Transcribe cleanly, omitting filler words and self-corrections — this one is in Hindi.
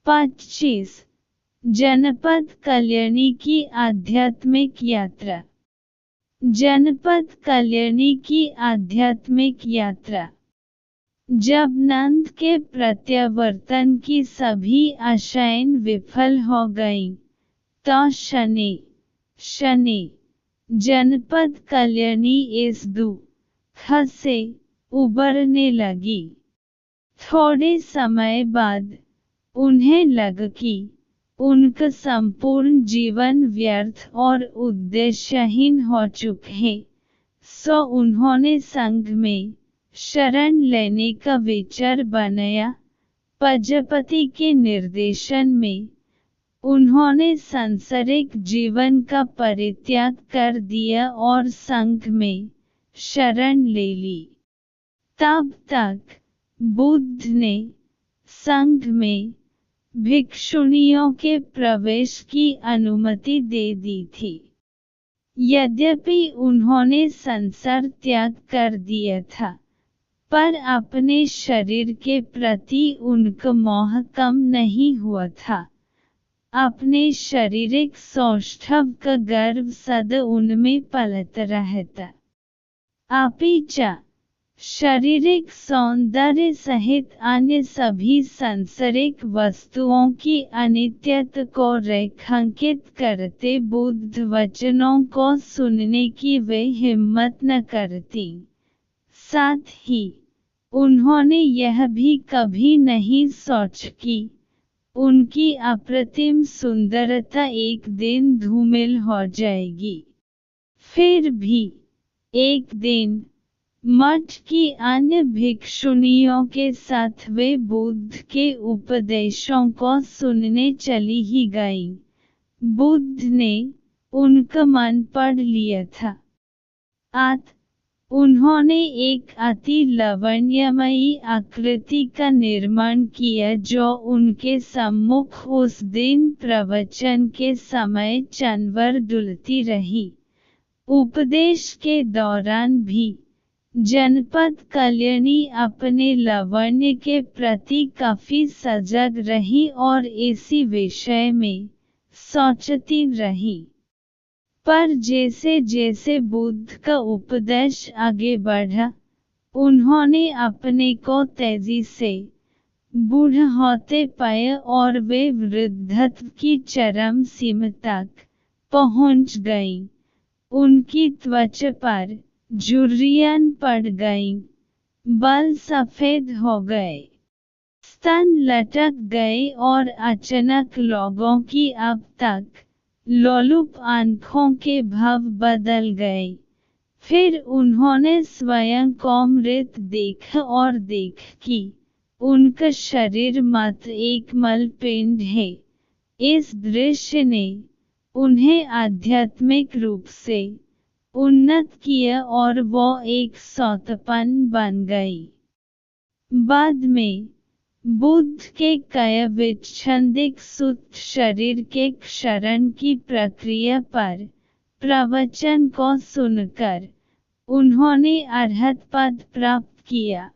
25 जनपद कल्याणी की आध्यात्मिक यात्रा। जनपद कल्याणी की आध्यात्मिक यात्रा। जब नंद के प्रत्यावर्तन की सभी आशाएं विफल हो गईं, तो शनि जनपद कल्याणी इस दुख से उबरने लगी। थोड़े समय बाद उन्हें लगा कि उनका संपूर्ण जीवन व्यर्थ और उद्देश्यहीन हो चुका है, सो उन्होंने संघ में शरण लेने का विचार बनाया। प्रजापति के निर्देशन में उन्होंने सांसारिक जीवन का परित्याग कर दिया और संघ में शरण ले ली। तब तक बुद्ध ने संघ में भिक्षुणियों के प्रवेश की अनुमति दे दी थी। यद्यपि उन्होंने संसार त्याग कर दिया था, पर अपने शरीर के प्रति उनका मोह कम नहीं हुआ था। अपने शारीरिक सौष्ठव का गर्व सदा उनमें पलता रहता। अपिच शारीरिक सौंदर्य सहित अन्य सभी सांसारिक वस्तुओं की अनित्यता को रेखांकित करते बुद्ध वचनों को सुनने की वे हिम्मत न करती। साथ ही उन्होंने यह भी कभी नहीं सोचा कि उनकी अप्रतिम सुंदरता एक दिन धूमिल हो जाएगी। फिर भी एक दिन मठ की अन्य भिक्षुणियों के साथ वे बुद्ध के उपदेशों को सुनने चली ही गईं। बुद्ध ने उनका मन पढ़ लिया था। उन्होंने एक अति लावण्यमयी आकृति का निर्माण किया जो उनके सम्मुख उस दिन प्रवचन के समय चंवर डुलती रही। उपदेश के दौरान भी जनपद कल्याणी अपने लावण्य के प्रति काफी सजग रही और इसी विषय में सोचती रही। पर जैसे जैसे बुद्ध का उपदेश आगे बढ़ा, उन्होंने अपने को तेजी से बूढ़ा होते पाया और वे वृद्धत्व की चरम सीमा तक पहुंच गईं। उनकी त्वचा पर झुर्रियां पड़ गईं, बाल सफेद हो गए, स्तन लटक गए और अचानक लोगों की अब तक लोलुप आंखों के भाव बदल गए। फिर उन्होंने स्वयं को मृत देखा और देखा कि उनका शरीर मात्र एक मलपिंड है। इस दृश्य ने उन्हें आध्यात्मिक रूप से उन्नत किया और वो एक सौतेपन बन गई। बाद में बुद्ध के काया विच्छेदित सूत्र शरीर के क्षरण की प्रक्रिया पर प्रवचन को सुनकर उन्होंने अरहत पद प्राप्त किया।